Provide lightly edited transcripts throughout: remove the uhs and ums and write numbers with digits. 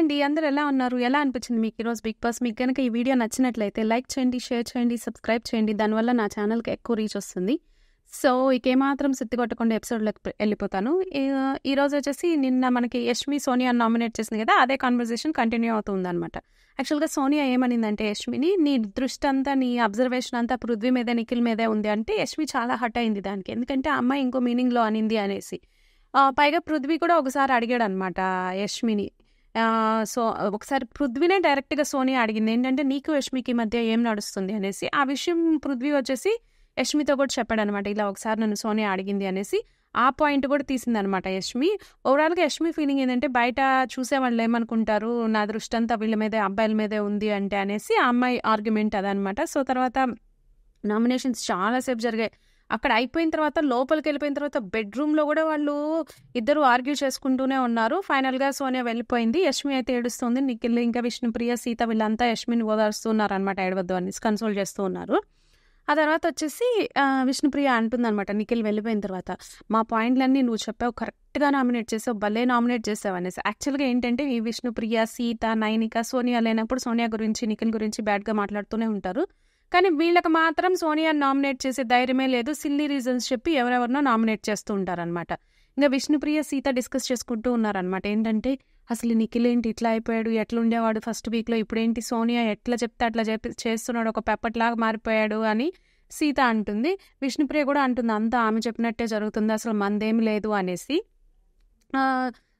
అండి. అందరూ ఎలా ఉన్నారు? ఎలా అనిపించింది మీకు ఈరోజు 'బిగ్ బాస్'? మీకు గనక ఈ వీడియో నచ్చినట్లయితే లైక్ చేయండి, షేర్ చేయండి, సబ్స్క్రైబ్ చేయండి. దానివల్ల నా ఛానల్‌కి ఎక్కువ రీచ్ వస్తుంది. సో, ఇక ఏమాత్రం సిత్తి కొట్టకుండా ఎపిసోడ్‌లోకి ఎళ్ళిపోతాను. ఈరోజు వచ్చేసి నిన్న మనకి యష్మి, సోనియాని నామినేట్ చేసింది కదా! అదే కన్వర్జేషన్ కంటిన్యూ అవుతుందనమాట. యాక్చువల్‌గా సోనియా ఏమనిందంటే యష్మిని, "నీ దృష్టంతా, నీ అబ్జర్వేషన్ అంతా పృథ్వీ మీదే, నిఖిల్ మీదే ఉంది" అంటే యష్మి చాలా హర్ట్ అయింది దానికి. ఎందుకంటే ఆ అమ్మాయి ఇంకో మీనింగ్‌లో అనింది అనేసి. పైగా పృథ్వీ కూడా ఒకసారి అడిగాడనమాట యష్మిని. సో, ఒకసారి పృథ్వీనే డైరెక్ట్‌గా సోనియా అడిగింది. ఏంటంటే, "నీకు యష్మికి మధ్య ఏం నడుస్తుంది" అనేసి. ఆ విషయం పృథ్వీ వచ్చేసి యష్మితో కూడా చెప్పాడనమాట. ఇలా ఒకసారి నన్ను సోనియా అడిగింది అనేసి. ఆ పాయింట్ కూడా తీసిందనమాట యష్మి. ఓవరాల్‌గా యష్మి ఫీలింగ్ ఏంటంటే, బయట చూసేవాళ్ళు ఏమనుకుంటారు, నా దృష్టంతా వీళ్ళ మీదే, అబ్బాయిల మీదే ఉంది అంటే అనేసి ఆ అమ్మాయి ఆర్గ్యుమెంట్ అదనమాట. సో, తర్వాత నామినేషన్స్ చాలా సేపు జరిగాయి. అక్కడ అయిపోయిన తర్వాత లోపలికెళ్ళిపోయిన తర్వాత బెడ్‌రూమ్‌లో గూడా వాళ్ళు ఇద్దరు ఆర్గ్యూ చేసుకుంటూనే ఉన్నారు. ఫైనల్‌గా సోనియా వెళ్ళిపోయింది. యష్మి అయితే ఏడుస్తుంది. నిఖిల్, ఇంకా విష్ణుప్రియ, సీత వీళ్ళంతా యష్మిని ఓదారుస్తూ ఉన్నారనమాట. ఏడవద్దు అనేసి కన్సోల్ చేస్తూ ఉన్నారు. ఆ తర్వాత వచ్చేసి విష్ణుప్రియ అంటుందనమాట నిఖిల్ వెళ్ళిపోయిన తర్వాత, "మా పాయింట్‌లన్నీ నువ్వు చెప్పావు, కరెక్ట్‌గా నామినేట్ చేసావు, భలే నామినేట్ చేసావు" అనేసి. యాక్చువల్‌గా ఏంటంటే ఈ విష్ణుప్రియ, సీత, నైనిక, సోనియా లేనప్పుడు సోనియా గురించి, నిఖిల్ గురించి బ్యాడ్‌గా మాట్లాడుతూనే ఉంటారు. కానీ వీళ్ళకి మాత్రం సోనియాని నామినేట్ చేసే ధైర్యమే లేదు. సిల్లీ రీజన్స్ చెప్పి ఎవరెవరినో నామినేట్ చేస్తూ ఉంటారనమాట. ఇంక విష్ణుప్రియ, సీత డిస్కస్ చేసుకుంటూ ఉన్నారనమాట. ఏంటంటే, అసలు నిఖిల్ ఏంటి ఇట్లా అయిపోయాడు, ఎట్లుండేవాడు ఫస్ట్ వీక్‌లో, ఇప్పుడేంటి సోనియా ఎట్లా చెప్తే అట్లా చేస్తున్నాడు, ఒక పెప్పట్లాగా మారిపోయాడు అని సీత అంటుంది. విష్ణుప్రియ కూడా అంటుంది, అంతా ఆమె చెప్పినట్టే జరుగుతుంది, అసలు మనదేం లేదు అనేసి.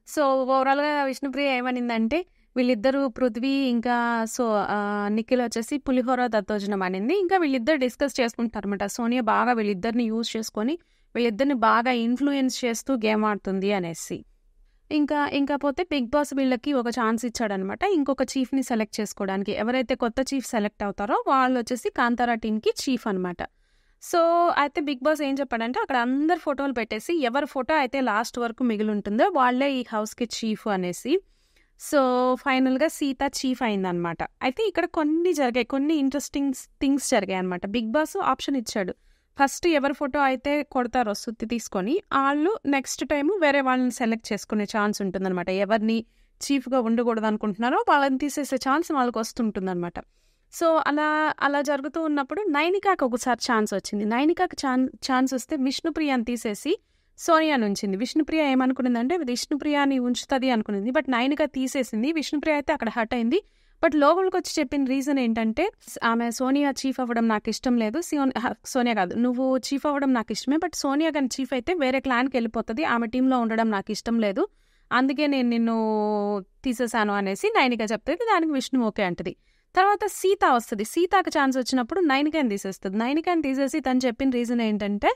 సో, ఓవరాల్‌గా విష్ణుప్రియ ఏమనిందంటే, వీళ్ళిద్దరూ పృథ్వీ ఇంకా నిఖిల్ వచ్చేసి పులిహోర దద్దోజనం అనింది. ఇంకా వీళ్ళిద్దరు డిస్కస్ చేసుకుంటారనమాట. సోనియా బాగా వీళ్ళిద్దరిని యూజ్ చేసుకొని వీళ్ళిద్దరిని బాగా ఇన్ఫ్లుయెన్స్ చేస్తూ గేమ్ ఆడుతుంది అనేసి. ఇంకా పోతే బిగ్ బాస్ వీళ్ళకి ఒక ఛాన్స్ ఇచ్చాడనమాట. ఇంకొక చీఫ్‌ని సెలెక్ట్ చేసుకోవడానికి. ఎవరైతే కొత్త చీఫ్ సెలెక్ట్ అవుతారో వాళ్ళు వచ్చేసి కాంతారా టీమ్‌కి చీఫ్ అనమాట. సో, అయితే బిగ్ బాస్ ఏం చెప్పాడంటే, అక్కడ అందరి ఫోటోలు పెట్టేసి ఎవరి ఫోటో అయితే లాస్ట్ వరకు మిగిలుంటుందో వాళ్ళే ఈ హౌస్‌కి చీఫ్ అనేసి. సో, ఫైనల్‌గా సీత చీఫ్ అయిందనమాట. అయితే ఇక్కడ కొన్ని జరిగాయి. కొన్ని ఇంట్రెస్టింగ్ థింగ్స్ జరిగాయనమాట. బిగ్ బాస్ ఆప్షన్ ఇచ్చాడు. ఫస్ట్ ఎవరి ఫోటో అయితే కొడతారో సుత్తి తీసుకొని, ఆళ్ళు నెక్స్ట్ టైము వేరే వాళ్ళని సెలెక్ట్ చేసుకునే ఛాన్స్ ఉంటుందనమాట. ఎవరిని చీఫ్‌గా ఉండకూడదు అనుకుంటున్నారో వాళ్ళని తీసేసే ఛాన్స్ వాళ్ళకి వస్తుంటుందనమాట. సో, అలా జరుగుతూ ఉన్నప్పుడు నైనికాకి ఒకసారి ఛాన్స్ వచ్చింది. నైనికాకి ఛాన్స్ వస్తే విష్ణుప్రియని తీసేసి సోనియాని ఉంచింది. విష్ణుప్రియ ఏమనుకునిందంటే, విష్ణుప్రియని ఉంచుతది అనుకునింది. బట్ నైనిక తీసేసింది. విష్ణుప్రియ అయితే అక్కడ హర్ట్ అయింది. బట్ లోపలికొచ్చి చెప్పిన రీజన్ ఏంటంటే, ఆమె సోనియా చీఫ్ అవ్వడం నాకు ఇష్టం లేదు. సోనియా కాదు, నువ్వు చీఫ్ అవ్వడం నాకు ఇష్టమే. బట్ సోనియా గాని చీఫ్ అయితే వేరే క్లాన్‌కి వెళ్ళిపోతది. ఆమె టీంలో ఉండడం నాకు ఇష్టం లేదు. అందుకే నేను నిన్ను తీసేశాను అనేసి నైనిక చెప్తది. దానికి విష్ణు ఓకే అంటది. తర్వాత సీత వస్తది. సీతకి ఛాన్స్ వచ్చినప్పుడు నైనికని తీసేస్తది. నైనికని తీసేసి తను చెప్పిన రీజన్ ఏంటంటే,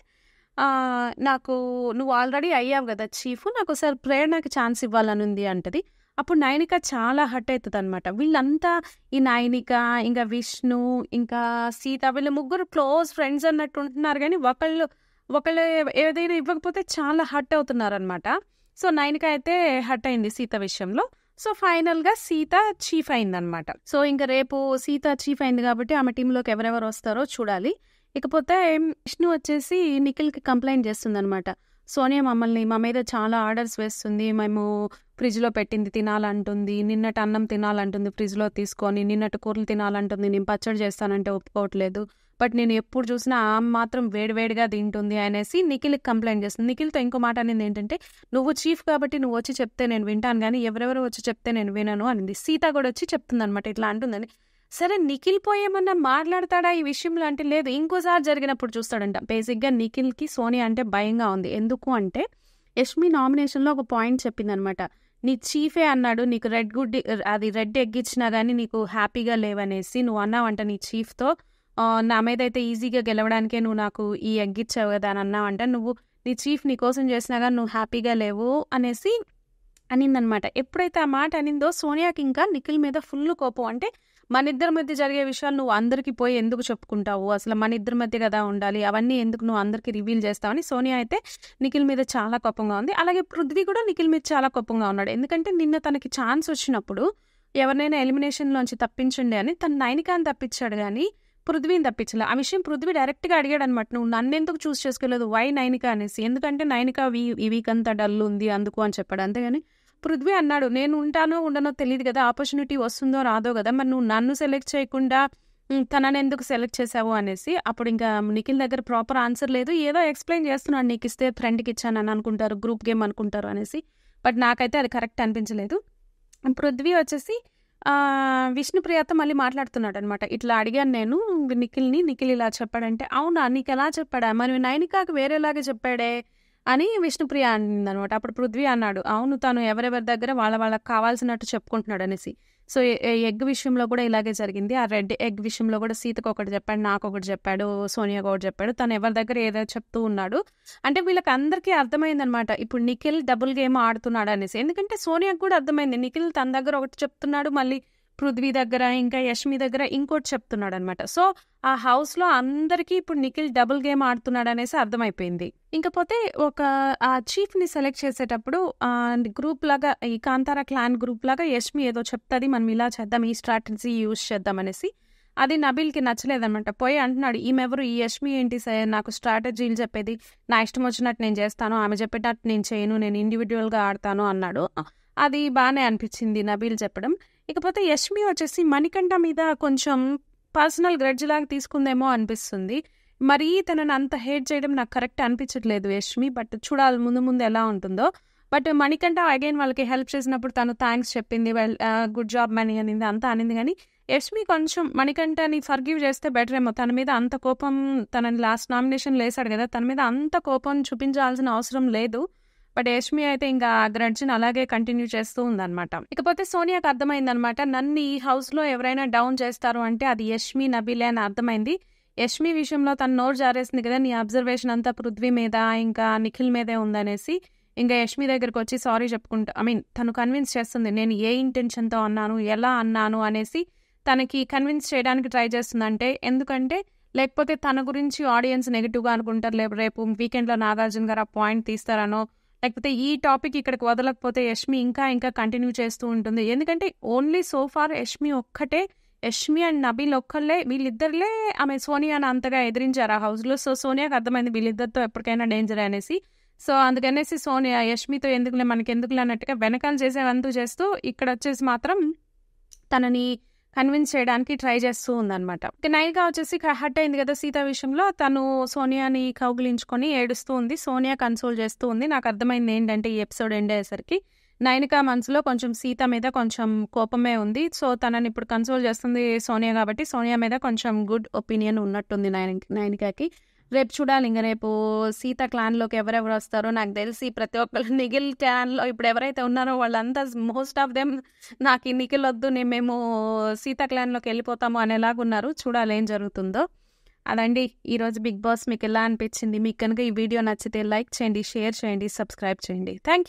నాకు నువ్వు ఆల్రెడీ అయ్యావు కదా చీఫ్, నాకోసారి ప్రేరణకి ఛాన్స్ ఇవ్వాలనుంది అంటది. అప్పుడు నైనిక చాలా హర్ట్ అవుతుందనమాట. వీళ్ళంతా ఈ నైనిక, ఇంకా విష్ణు, ఇంకా సీత వీళ్ళు ముగ్గురు క్లోజ్ ఫ్రెండ్స్ అన్నట్టు ఉంటున్నారు కానీ ఒకళ్ళు ఏదైనా ఇవ్వకపోతే చాలా హర్ట్ అవుతున్నారనమాట. సో, నైనిక అయితే హర్ట్ అయింది సీత విషయంలో. సో, ఫైనల్‌గా సీత చీఫ్ అయిందనమాట. సో, ఇంకా రేపు సీత చీఫ్ అయింది కాబట్టి ఆమె టీంలోకి ఎవరెవరు వస్తారో చూడాలి. ఇకపోతే విష్ణు వచ్చేసి నిఖిల్‌కి కంప్లైంట్ చేస్తుందనమాట. సోనియా మా మీద చాలా ఆర్డర్స్ వేస్తుంది. మేము ఫ్రిడ్జ్‌లో పెట్టింది తినాలంటుంది. నిన్నటి అన్నం తినాలంటుంది ఫ్రిడ్జ్‌లో తీసుకొని. నిన్నటి కూరలు తినాలంటుంది. నేను పచ్చడి చేస్తానంటే ఒప్పుకోవట్లేదు. బట్ నేను ఎప్పుడు చూసినా ఆమె మాత్రం వేడివేడిగా తింటుంది అనేసి నిఖిల్‌కి కంప్లైంట్ చేస్తుంది. నిఖిల్‌తో ఇంకో మాట అనింది ఏంటంటే, "నువ్వు చీఫ్ కాబట్టి నువ్వు వచ్చి చెప్తే నేను వింటాను కానీ ఎవరెవరో వచ్చి చెప్తే నేను వినను" అనింది. సీత కూడా వచ్చి చెప్తుందనమాట ఇట్లా అంటుందని. సరే, నిఖిల్ పోయేమన్నా మాట్లాడతాడా ఈ విషయంలో అంటే, లేదు ఇంకోసారి జరిగినప్పుడు చూస్తాడంట. బేసిక్‌గా నిఖిల్‌కి సోనియా అంటే భయంగా ఉంది. ఎందుకు అంటే, యష్మి నామినేషన్‌లో ఒక పాయింట్ చెప్పిందనమాట. నీ చీఫే అన్నాడు, నీకు రెడ్ ఎగ్ ఇచ్చినా కానీ నీకు హ్యాపీగా లేవనేసి నువ్వు అన్నావంట నీ చీఫ్‌తో, నా మీద అయితే ఈజీగా గెలవడానికే నువ్వు నాకు ఈ ఎగ్ ఇచ్చావు కదా అని అన్నావంట. నీ చీఫ్ నీ కోసం చేసినా కానీ నువ్వు హ్యాపీగా లేవు అనేసి అనిందనమాట. ఎప్పుడైతే ఆ మాట అనిందో సోనియాకి ఇంకా నిఖిల్ మీద ఫుల్ కోపం. అంటే, మన ఇద్దరి మధ్య జరిగే విషయాలు నువ్వు అందరికీ పోయి ఎందుకు చెప్పుకుంటావు, అసలు మన ఇద్దరి మధ్య కదా ఉండాలి, అవన్నీ ఎందుకు నువ్వు అందరికీ రివీల్ చేస్తావని సోనియా అయితే నిఖిల్ మీద చాలా కోపంగా ఉంది. అలాగే పృథ్వీ కూడా నిఖిల్ మీద చాలా కోపంగా ఉన్నాడు. ఎందుకంటే నిన్న తనకి ఛాన్స్ వచ్చినప్పుడు ఎవరినైనా ఎలిమినేషన్లోంచి తప్పించండి అని తను నైనికాని తప్పించాడు కానీ పృథ్వీని తప్పించలే. ఆ విషయం పృథ్వీ డైరెక్ట్గా అడిగాడు అనమాట, నువ్వు నన్ను ఎందుకు చూస్ చేసుకోలేదు, వై నైనిక అనేసి. ఎందుకంటే నైనిక ఈ వీక్ అంతా డల్ ఉంది అందుకు అని చెప్పాడు. అంతేగాని పృథ్వీ అన్నాడు, నేను ఉంటానో ఉండనో తెలియదు కదా, ఆపర్చునిటీ వస్తుందో రాదో కదా, మరి నువ్వు నన్ను సెలెక్ట్ చేయకుండా తనని ఎందుకు సెలెక్ట్ చేసావు అనేసి. అప్పుడు ఇంకా నిఖిల్ దగ్గర ప్రాపర్ ఆన్సర్ లేదు, ఏదో ఎక్స్ప్లెయిన్ చేస్తున్నాడు, నీకు ఇస్తే ఫ్రెండ్కి ఇచ్చానని అనుకుంటారు, గ్రూప్ గేమ్ అనుకుంటారు అనేసి. బట్ నాకైతే అది కరెక్ట్ అనిపించలేదు. పృథ్వీ వచ్చేసి విష్ణుప్రియతో మళ్ళీ మాట్లాడుతున్నాడు అనమాట. ఇట్లా అడిగాను నేను నిఖిల్ ఇలా చెప్పాడంటే, అవునా నీకు ఎలా చెప్పాడా, మరి నైనికాకి వేరేలాగా చెప్పాడే అని విష్ణుప్రియ అనిందనమాట. అప్పుడు పృథ్వీ అన్నాడు, అవును తను ఎవరెవరి దగ్గర వాళ్ళకి కావాల్సినట్టు చెప్పుకుంటున్నాడు అనేసి. సో ఎగ్ విషయంలో కూడా ఇలాగే జరిగింది. ఆ రెడ్ ఎగ్ విషయంలో కూడా సీతకు ఒకటి చెప్పాడు, నాకు ఒకటి చెప్పాడు, సోనియాకు ఒకటి చెప్పాడు, తను ఎవరి దగ్గర ఏదో చెప్తూ ఉన్నాడు. అంటే వీళ్ళకి అందరికీ అర్థమైందనమాట ఇప్పుడు నిఖిల్ డబుల్ గేమ్ ఆడుతున్నాడు అనేసి. ఎందుకంటే సోనియాకు కూడా అర్థమైంది, నిఖిల్ తన దగ్గర ఒకటి చెప్తున్నాడు, మళ్ళీ పృథ్వీ దగ్గర ఇంకా యష్మి దగ్గర ఇంకోటి చెప్తున్నాడు అనమాట. సో ఆ హౌస్ లో అందరికీ ఇప్పుడు నిఖిల్ డబుల్ గేమ్ ఆడుతున్నాడు అనేసి అర్థమైపోయింది. ఇంకపోతే ఆ చీఫ్ ని సెలెక్ట్ చేసేటప్పుడు గ్రూప్ లాగా, ఈ కాంతారా క్లాన్ గ్రూప్ లాగా యష్మి ఏదో చెప్తుంది, మనం ఇలా చేద్దాం, ఈ స్ట్రాటజీ యూజ్ చేద్దాం అనేసి. అది నబీల్కి నచ్చలేదనమాట. పోయి అంటున్నాడు, ఈమెవరు, ఈ యష్మి ఏంటి నాకు స్ట్రాటజీలు చెప్పేది, నా ఇష్టం వచ్చినట్టు నేను చేస్తాను, ఆమె చెప్పేటట్టు నేను చేయను, నేను ఇండివిజువల్ గా ఆడతాను అన్నాడు. అది బాగానే అనిపించింది నబీల్ చెప్పడం. ఇకపోతే యష్మి వచ్చేసి మణికంఠ మీద కొంచెం పర్సనల్ గ్రెడ్జ్ లాగా తీసుకుందేమో అనిపిస్తుంది. మరి తనని అంత హేట్ చేయడం నాకు కరెక్ట్ అనిపించట్లేదు యష్మి. బట్ చూడాలి ముందు ఎలా ఉంటుందో. బట్ మణికంఠ అగైన్ వాళ్ళకి హెల్ప్ చేసినప్పుడు తను థ్యాంక్స్ చెప్పింది, గుడ్ జాబ్ మనీ అనింది, అంతా అనింది. కానీ యష్మి కొంచెం మణికంఠని ఫర్గివ్ చేస్తే బెటర్ ఏమో. తన మీద అంత కోపం, తనని లాస్ట్ నామినేషన్ వేసాడు కదా, తన మీద అంత కోపం చూపించాల్సిన అవసరం లేదు. బట్ యష్మి అయితే ఇంకా గ్రడ్జ్ని అలాగే కంటిన్యూ చేస్తూ ఉందన్నమాట. ఇకపోతే సోనియాకి అర్థమైందనమాట, నన్ను ఈ హౌస్ లో ఎవరైనా డౌన్ చేస్తారు అంటే అది యష్మి, నబీలే అని అర్థమైంది. యష్మి విషయంలో తను నోరు జారేసింది కదా, నీ అబ్జర్వేషన్ అంతా పృథ్వీ మీద ఇంకా నిఖిల్ మీదే ఉందనేసి. ఇంకా యష్మి దగ్గరకు వచ్చి సారీ చెప్పుకుంటా, తను కన్విన్స్ చేస్తుంది, నేను ఏ ఇంటెన్షన్తో అన్నాను, ఎలా అన్నాను అనేసి తనకి కన్విన్స్ చేయడానికి ట్రై చేస్తుందంటే. ఎందుకంటే లేకపోతే తన గురించి ఆడియన్స్ నెగిటివ్గా అనుకుంటారు, రేపు వీకెండ్లో నాగార్జున గారు ఆ పాయింట్ తీస్తారనో, లేకపోతే ఈ టాపిక్ ఇక్కడికి వదలకపోతే యష్మి ఇంకా కంటిన్యూ చేస్తూ ఉంటుంది. ఎందుకంటే only so far Yashmi and Nabeel ఒక్కళ్ళే, వీళ్ళిద్దరులే ఆమె సోనియాని అంతగా ఎదిరించారు ఆ హౌస్లో. సో సోనియాకి అర్థమైంది వీళ్ళిద్దరితో ఎప్పటికైనా డేంజర్ అనేసి. సో అందుకనేసి సోనియా యష్మితో మనకెందుకులే అన్నట్టుగా వెనకాల చేసేవంతూ చేస్తూ ఇక్కడ వచ్చేసి మాత్రం తనని కన్విన్స్ చేయడానికి ట్రై చేస్తూ ఉందన్నమాట. నైనిక వచ్చేసి హర్ట్ అయింది కదా సీత విషయంలో, తను సోనియాని కౌగిలించుకొని ఏడుస్తూ ఉంది, సోనియా కన్సోల్ చేస్తూ ఉంది. నాకు అర్థమైంది ఏంటంటే ఈ ఎపిసోడ్ ఎండ్ అయ్యేసరికి నైనిక మనసులో కొంచెం సీత మీద కొంచెం కోపమే ఉంది. సో తనని ఇప్పుడు కన్సోల్ చేస్తుంది సోనియా కాబట్టి సోనియా మీద కొంచెం గుడ్ ఒపీనియన్ ఉన్నట్టుంది నైనికకి. రేపు చూడాలి, ఇంకా రేపు సీత క్లాన్లోకి ఎవరెవరు వస్తారో. నాకు తెలిసి ప్రతి ఒక్కరు నిఖిల్ క్లాన్లో ఇప్పుడు ఎవరైతే ఉన్నారో వాళ్ళంతా మోస్ట్ ఆఫ్ దెమ్ నాకు ఈ నిఖిల్ వద్దు, మేము సీత క్లాన్లోకి వెళ్ళిపోతాము అనేలాగా ఉన్నారు. చూడాలి ఏం జరుగుతుందో. అదండి ఈరోజు బిగ్ బాస్. మీకు ఎలా అనిపించింది? మీకు కనుక ఈ వీడియో నచ్చితే లైక్ చేయండి, షేర్ చేయండి, సబ్స్క్రైబ్ చేయండి. Thank you.